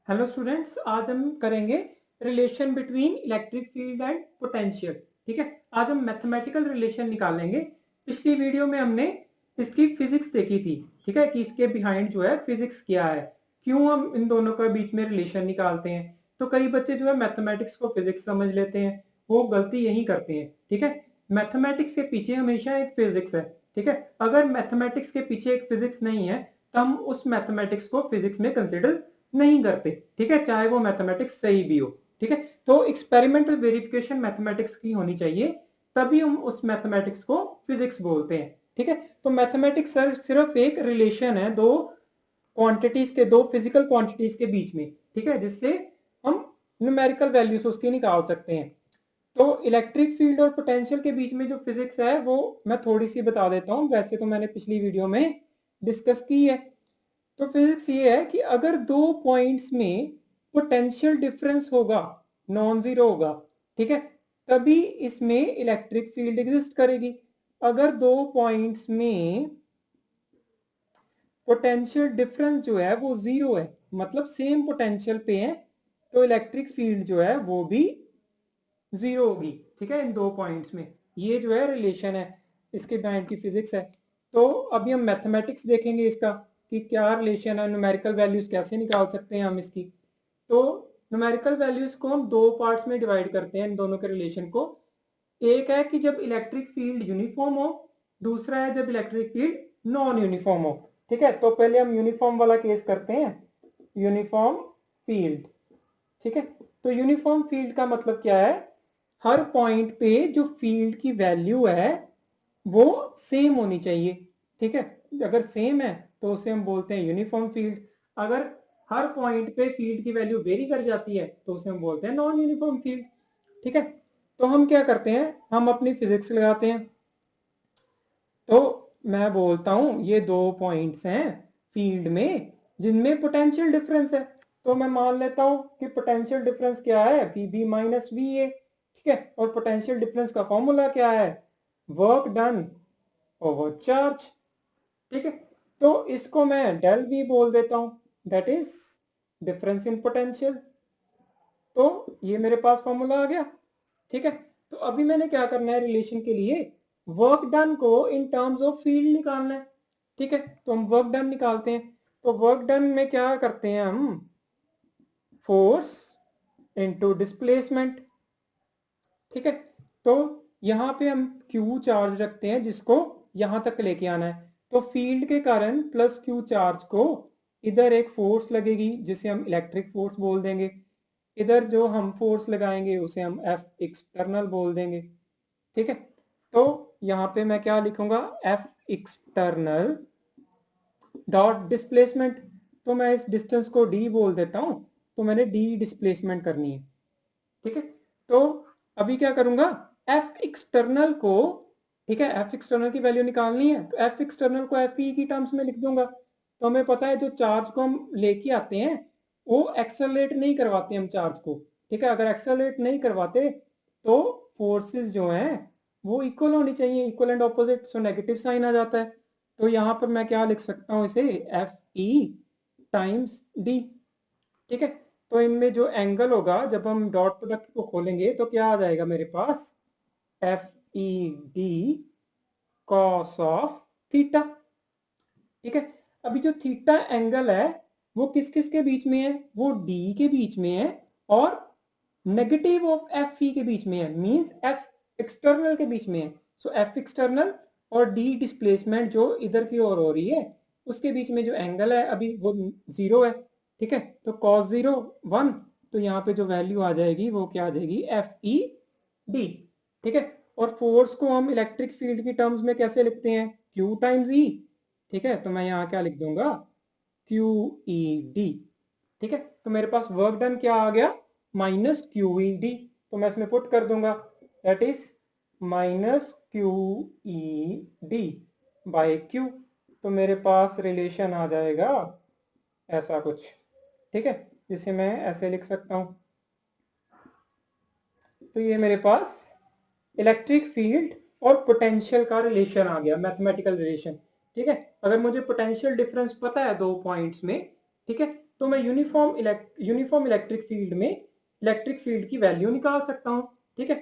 Hello students, आज हम करेंगे relation between electric field and potential. ठीक है, आज हम मैथमेटिकल रिलेशन निकालेंगे। पिछली वीडियो में हमने इसकी फिजिक्स देखी थी। ठीक है, कि इसके बिहाइंड जो है फिजिक्स क्या है, क्यों हम इन दोनों के बीच में रिलेशन निकालते हैं। तो कई बच्चे जो है मैथमेटिक्स को फिजिक्स समझ लेते हैं, वो गलती यही करते हैं। ठीक है, मैथमेटिक्स के पीछे हमेशा एक फिजिक्स है। ठीक है, अगर मैथमेटिक्स के पीछे एक फिजिक्स नहीं है तो हम उस मैथमेटिक्स को फिजिक्स में कंसिडर नहीं करते। ठीक है, चाहे वो मैथमेटिक्स सही भी हो। ठीक है, तो एक्सपेरिमेंटल वेरिफिकेशन मैथमेटिक्स की होनी चाहिए, तभी हम उस मैथमेटिक्स को फिजिक्स बोलते हैं। ठीक है, तो मैथमेटिक्स सर सिर्फ एक रिलेशन है दो क्वांटिटीज के, दो फिजिकल क्वांटिटीज के बीच में। ठीक है, जिससे हम न्यूमेरिकल वैल्यूज उसकी निकाल सकते हैं। तो इलेक्ट्रिक फील्ड और पोटेंशियल के बीच में जो फिजिक्स है वो मैं थोड़ी सी बता देता हूं, वैसे तो मैंने पिछली वीडियो में डिस्कस की है। तो फिजिक्स ये है कि अगर दो पॉइंट्स में पोटेंशियल डिफरेंस होगा, नॉन जीरो होगा, ठीक है, तभी इसमें इलेक्ट्रिक फील्ड एग्जिस्ट करेगी। अगर दो पॉइंट्स में पोटेंशियल डिफरेंस जो है वो जीरो है, मतलब सेम पोटेंशियल पे है, तो इलेक्ट्रिक फील्ड जो है वो भी जीरो होगी। ठीक है, इन दो पॉइंट्स में ये जो है रिलेशन है, इसके बिहाइंड की फिजिक्स है। तो अभी हम मैथमेटिक्स देखेंगे इसका कि क्या रिलेशन है, न्यूमेरिकल वैल्यूज कैसे निकाल सकते हैं हम इसकी। तो न्यूमेरिकल वैल्यूज को हम दो पार्ट्स में डिवाइड करते हैं इन दोनों के रिलेशन को। एक है कि जब इलेक्ट्रिक फील्ड यूनिफॉर्म हो, दूसरा है जब इलेक्ट्रिक फील्ड नॉन यूनिफॉर्म हो। ठीक है, तो पहले हम यूनिफॉर्म वाला केस करते हैं, यूनिफॉर्म फील्ड। ठीक है, तो यूनिफॉर्म फील्ड का मतलब क्या है, हर पॉइंट पे जो फील्ड की वैल्यू है वो सेम होनी चाहिए। ठीक है, अगर सेम है तो उसे हम बोलते हैं यूनिफॉर्म फील्ड। अगर हर पॉइंट पे फील्ड की वैल्यू वेरी कर जाती है तो उसे हम बोलते हैं नॉन यूनिफॉर्म फील्ड। ठीक है, तो हम क्या करते हैं, हम अपनी फिजिक्स लगाते हैं। तो मैं बोलता हूं ये दो पॉइंट्स हैं फील्ड में जिनमें पोटेंशियल डिफरेंस है। तो मैं मान लेता हूं कि पोटेंशियल डिफरेंस क्या है, V B minus V A. ठीक है, और पोटेंशियल डिफरेंस का फॉर्मूला क्या है, वर्क डन ओवर चार्ज। ठीक है, तो इसको मैं डेल वी बोल देता हूं, that is difference in potential. तो ये मेरे पास फॉर्मूला आ गया। ठीक है, तो अभी मैंने क्या करना है, रिलेशन के लिए वर्क डन को इन टर्म्स ऑफ फील्ड निकालना है। ठीक है, तो हम वर्क डन निकालते हैं। तो वर्क डन में क्या करते हैं हम, फोर्स इनटू डिस्प्लेसमेंट। ठीक है, तो यहां पे हम क्यू चार्ज रखते हैं जिसको यहां तक लेके आना है। तो फील्ड के कारण प्लस क्यू चार्ज को इधर एक फोर्स लगेगी जिसे हम इलेक्ट्रिक फोर्स बोल देंगे। इधर जो हम फोर्स लगाएंगे उसे हम एफ एक्सटर्नल बोल देंगे। ठीक है, तो यहां पे मैं क्या लिखूंगा, एफ एक्सटर्नल डॉट डिस्प्लेसमेंट। तो मैं इस डिस्टेंस को डी बोल देता हूं, तो मैंने डी डिस्प्लेसमेंट करनी है। ठीक है, तो अभी क्या करूंगा, एफ एक्सटर्नल को, ठीक है, एफ एक्सटर्नल की वैल्यू निकालनी है तो एफ एक्सटर्नल को एफ ई की टर्म्स में लिख दूंगा। तो हमें पता है जो चार्ज को हम लेके आते हैं वो एक्सेलरेट नहीं करवाते हम चार्ज को। ठीक है, अगर एक्सेलरेट नहीं करवाते तो फोर्सेस जो हैं वो इक्वल होनी चाहिए, equal and opposite, so negative sign आ जाता है। तो यहां पर मैं क्या लिख सकता हूं, इसे एफ ई टाइम्स डी। ठीक है, तो इनमें जो एंगल होगा जब हम डॉट प्रोडक्ट को खोलेंगे तो क्या आ जाएगा मेरे पास, F E D cos of theta. ठीक है, अभी जो थीटा एंगल है वो किस किस के बीच में है, वो डी के बीच में है और नेगेटिव ऑफ एफ ई के बीच में है, मींस एफ एक्सटर्नल के बीच में है। सो एफ एक्सटर्नल और डी डिस्प्लेसमेंट जो इधर की ओर हो रही है उसके बीच में जो एंगल है अभी वो जीरो है। ठीक है, तो कॉस जीरो वन, तो यहाँ पे जो वैल्यू आ जाएगी वो क्या आ जाएगी, एफ ई डी। ठीक है, और फोर्स को हम इलेक्ट्रिक फील्ड की टर्म्स में कैसे लिखते हैं, क्यू टाइम्स ई। ठीक है, तो मैं यहाँ क्या लिख दूंगा, क्यू ई डी। ठीक है, तो मेरे पास वर्क डन क्या आ गया, माइनस क्यू ई डी। तो मैं इसमें पुट कर दूंगा, that is minus Q E D by Q. तो मेरे पास रिलेशन आ जाएगा ऐसा कुछ। ठीक है, जिसे मैं ऐसे लिख सकता हूं। तो ये मेरे पास इलेक्ट्रिक फील्ड और पोटेंशियल का रिलेशन आ गया, मैथमेटिकल रिलेशन। ठीक है, अगर मुझे पोटेंशियल डिफरेंस पता है दो पॉइंट्स में, ठीक है, तो मैं यूनिफॉर्म इलेक्ट्रिक फील्ड में इलेक्ट्रिक फील्ड की वैल्यू निकाल सकता हूँ। ठीक है,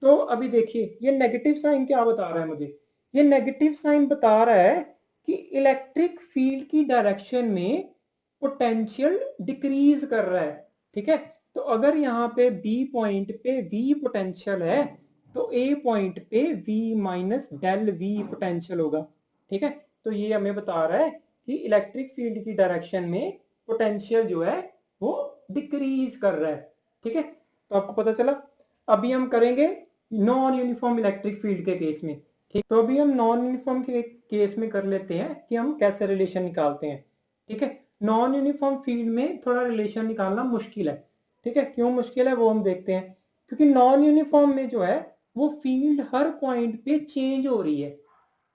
तो अभी देखिए ये नेगेटिव साइन क्या बता रहा है मुझे, ये नेगेटिव साइन बता रहा है कि इलेक्ट्रिक फील्ड की डायरेक्शन में पोटेंशियल डिक्रीज कर रहा है। ठीक है, तो अगर यहाँ पे बी पॉइंट पे वी पोटेंशियल है तो ए पॉइंट पे v minus del V potential होगा। ठीक है, तो ये हमें बता रहा है कि इलेक्ट्रिक फील्ड की डायरेक्शन में पोटेंशियल जो है वो डिक्रीज कर रहा है। ठीक है, तो आपको पता चला। अभी हम करेंगे नॉन यूनिफॉर्म इलेक्ट्रिक फील्ड के केस में। ठीक, तो अभी हम नॉन यूनिफॉर्म के केस में कर लेते हैं कि हम कैसे रिलेशन निकालते हैं। ठीक है, नॉन यूनिफॉर्म फील्ड में थोड़ा रिलेशन निकालना मुश्किल है। ठीक है, क्यों मुश्किल है वो हम देखते हैं। क्योंकि नॉन यूनिफॉर्म में जो है वो फील्ड हर पॉइंट पे चेंज हो रही है।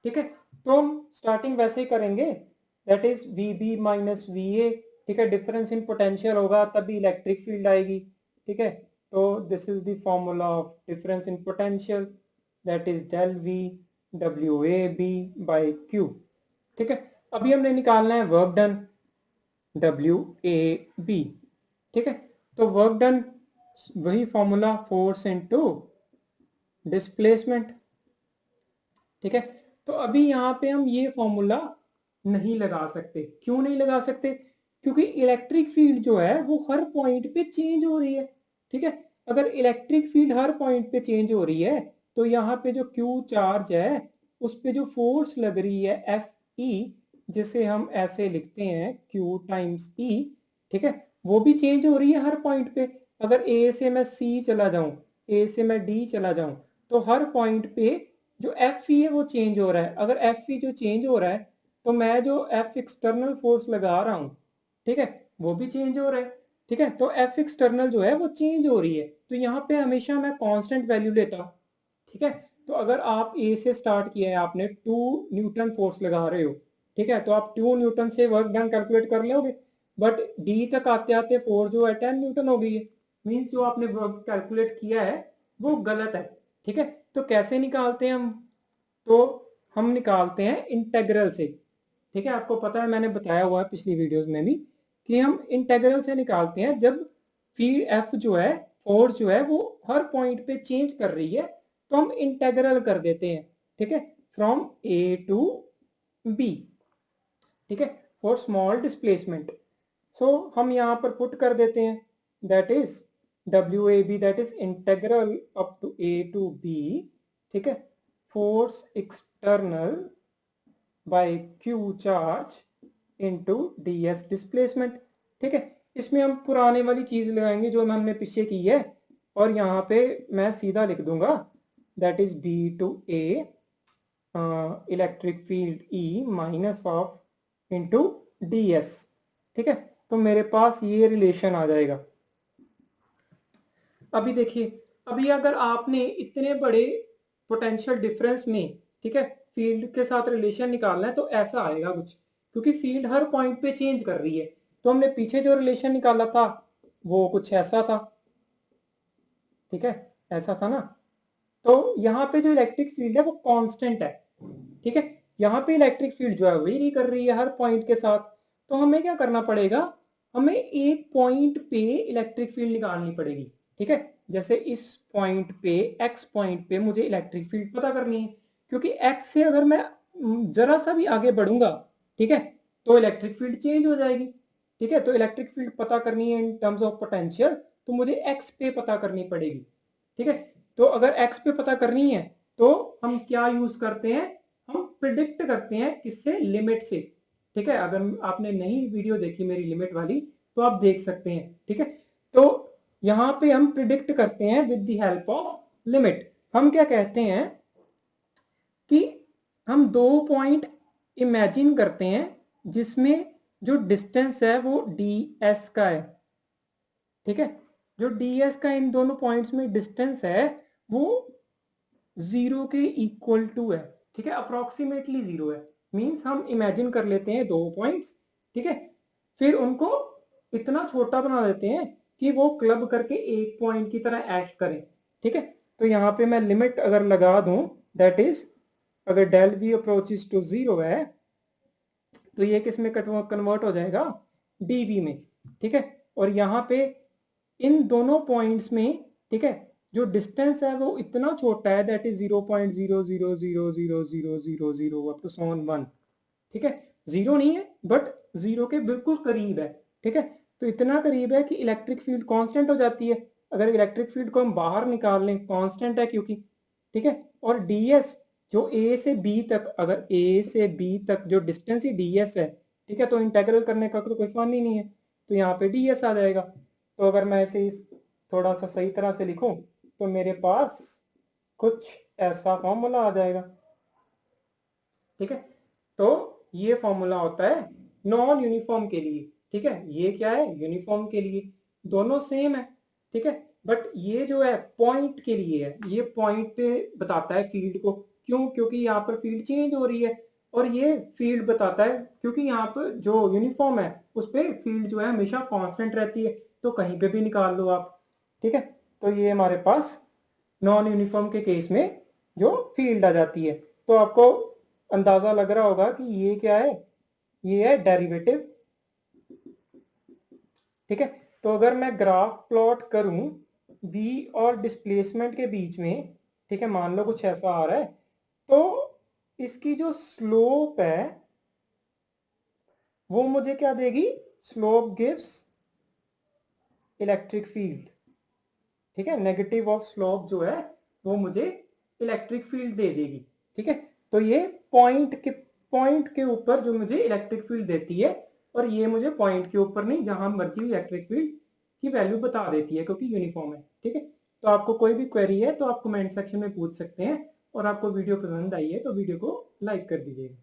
ठीक है, तो हम स्टार्टिंग वैसे ही करेंगे, that is V B minus V A. ठीक है, डिफरेंस इन पोटेंशियल होगा तभी इलेक्ट्रिक फील्ड आएगी। ठीक है, तो this is the formula of difference in potential, that is del V W A B by Q. ठीक है, अभी हमने निकालना है work done, W A B. ठीक है, तो वर्क डन वही फॉर्मूला फोर्स इनटू डिस्प्लेसमेंट। ठीक है, तो अभी यहाँ पे हम ये फॉर्मूला नहीं लगा सकते। क्यों नहीं लगा सकते? क्योंकि इलेक्ट्रिक फील्ड जो है वो हर पॉइंट पे चेंज हो रही है। ठीक है, अगर इलेक्ट्रिक फील्ड हर पॉइंट पे चेंज हो रही है तो यहाँ पे जो क्यू चार्ज है उस पे जो फोर्स लग रही है एफ ई, जिसे हम ऐसे लिखते हैं क्यू टाइम्स ई। ठीक है, वो भी चेंज हो रही है हर पॉइंट पे। अगर ए से मैं सी चला जाऊं, ए से मैं डी चला जाऊं, तो हर पॉइंट पे जो एफ ई है वो चेंज हो रहा है। अगर एफ ई जो चेंज हो रहा है तो मैं जो एफ एक्सटर्नल फोर्स लगा रहा हूं, ठीक है, वो भी चेंज हो रहा है। ठीक है, तो एफ एक्सटर्नल जो है वो चेंज हो रही है, तो यहाँ पे हमेशा मैं कांस्टेंट वैल्यू लेता। ठीक है, तो अगर आप ए से स्टार्ट किया है, आपने 2 न्यूटन फोर्स लगा रहे हो, ठीक है, तो आप 2 न्यूटन से वर्क डन कैलकुलेट कर लोगे। बट डी तक आते आते फोर्स जो है 10 न्यूटन हो गई है, मीन्स जो आपने वर्क कैलकुलेट किया है वो गलत है। ठीक है, तो कैसे निकालते हैं हम? तो हम निकालते हैं इंटेग्रल से। ठीक है, आपको पता है मैंने बताया हुआ है पिछली वीडियोस में भी कि हम इंटेग्रल से निकालते हैं जब फील्ड एफ जो है, फोर्स जो है वो हर पॉइंट पे चेंज कर रही है, तो हम इंटेग्रल कर देते हैं। ठीक है, फ्रॉम ए टू बी। ठीक है, फॉर स्मॉल डिस्प्लेसमेंट। सो हम यहां पर पुट कर देते हैं, that is W A B, that is integral up to A to B. ठीक है, force external by q charge into d s displacement. ठीक है, इसमें हम पुराने वाली चीज लगाएंगे जो हमने पीछे की है, और यहाँ पे मैं सीधा लिख दूंगा that is B to A electric field E minus of into d s. ठीक है, तो मेरे पास ये रिलेशन आ जाएगा। अभी देखिए, अभी अगर आपने इतने बड़े पोटेंशियल डिफरेंस में, ठीक है, फील्ड के साथ रिलेशन निकालना है तो ऐसा आएगा कुछ, क्योंकि फील्ड हर पॉइंट पे चेंज कर रही है। तो हमने पीछे जो रिलेशन निकाला था वो कुछ ऐसा था। ठीक है, ऐसा था ना। तो यहाँ पे जो इलेक्ट्रिक फील्ड है वो कांस्टेंट है। ठीक है, यहाँ पे इलेक्ट्रिक फील्ड जो है वेरी कर रही है हर पॉइंट के साथ। तो हमें क्या करना पड़ेगा, हमें एक पॉइंट पे इलेक्ट्रिक फील्ड निकालनी पड़ेगी। ठीक है, जैसे इस पॉइंट पे, एक्स पॉइंट पे मुझे इलेक्ट्रिक फील्ड पता करनी है, क्योंकि एक्स से अगर मैं जरा सा भी आगे बढ़ूंगा, ठीक है, तो इलेक्ट्रिक फील्ड चेंज हो जाएगी। ठीक है, तो इलेक्ट्रिक फील्ड पता करनी है इन टर्म्स ऑफ पोटेंशियल, तो मुझे एक्स पे पता करनी पड़ेगी। ठीक है, तो अगर एक्स पे पता करनी है तो हम क्या यूज करते हैं, हम प्रिडिक्ट करते हैं किससे, लिमिट से। ठीक है, अगर आपने नई वीडियो देखी मेरी लिमिट वाली तो आप देख सकते हैं। ठीक है, तो यहां पे हम प्रिडिक्ट करते हैं with the help of limit. हम क्या कहते हैं कि हम 2 पॉइंट इमेजिन करते हैं जिसमें जो डिस्टेंस है वो डी एस का है। ठीक है, जो डी एस का इन दोनों पॉइंट्स में डिस्टेंस है वो 0 के इक्वल टू है। ठीक है, अप्रोक्सीमेटली 0 है। मींस हम इमेजिन कर लेते हैं 2 पॉइंट्स, ठीक है, फिर उनको इतना छोटा बना देते हैं कि वो क्लब करके एक पॉइंट की तरह एक्ट करें। ठीक है, तो यहाँ पे मैं लिमिट अगर लगा दूं, दैट इज अगर डेल वी अप्रोचेस टू 0 है तो ये किस में कन्वर्ट हो जाएगा, डीवी में। ठीक है, और यहाँ पे इन दोनों पॉइंट्स में, ठीक है, जो डिस्टेंस है वो इतना छोटा है, दैट इज 0.0000000 अप टू सॉन 1, ठीक है, जीरो नहीं है बट जीरो के बिल्कुल करीब है, ठीक है, तो इतना करीब है कि इलेक्ट्रिक फील्ड कांस्टेंट हो जाती है। अगर इलेक्ट्रिक फील्ड को हम बाहर निकाल लें, कांस्टेंट है क्योंकि, ठीक है, और ds जो a से b तक, अगर a से b तक जो डिस्टेंस ही ds है, ठीक है, तो इंटेग्रल करने का तो कोई फन ही नहीं है, तो यहाँ पे ds आ जाएगा। तो अगर मैं इसे थोड़ा सा सही तरह से लिखूं तो मेरे पास कुछ ऐसा फॉर्मूला आ जाएगा, ठीक है, तो ये फॉर्मूला होता है नॉन यूनिफॉर्म के लिए, ठीक है, ये क्या है, यूनिफॉर्म के लिए, दोनों सेम है, ठीक है, बट ये जो है पॉइंट के लिए है, ये पॉइंट पे बताता है फील्ड को, क्यों, क्योंकि यहाँ पर फील्ड चेंज हो रही है, और ये फील्ड बताता है क्योंकि यहाँ पर जो यूनिफॉर्म है उस पर फील्ड जो है हमेशा कांस्टेंट रहती है, तो कहीं पे भी निकाल लो आप, ठीक है, तो ये हमारे पास नॉन यूनिफॉर्म के केस में जो फील्ड आ जाती है। तो आपको अंदाजा लग रहा होगा कि ये क्या है, ये है डेरिवेटिव, ठीक है, तो अगर मैं ग्राफ प्लॉट करूं v और डिस्प्लेसमेंट के बीच में, ठीक है, मान लो कुछ ऐसा आ रहा है, तो इसकी जो स्लोप है वो मुझे क्या देगी, स्लोप गिव्स इलेक्ट्रिक फील्ड, ठीक है, नेगेटिव ऑफ स्लोप जो है वो मुझे इलेक्ट्रिक फील्ड दे देगी, ठीक है, तो ये पॉइंट के ऊपर जो मुझे इलेक्ट्रिक फील्ड देती है, और ये मुझे पॉइंट के ऊपर नहीं, जहां मर्जी इलेक्ट्रिक फील्ड की वैल्यू बता देती है क्योंकि यूनिफॉर्म है, ठीक है। तो आपको कोई भी क्वेरी है तो आप कमेंट सेक्शन में पूछ सकते हैं, और आपको वीडियो पसंद आई है तो वीडियो को लाइक कर दीजिएगा।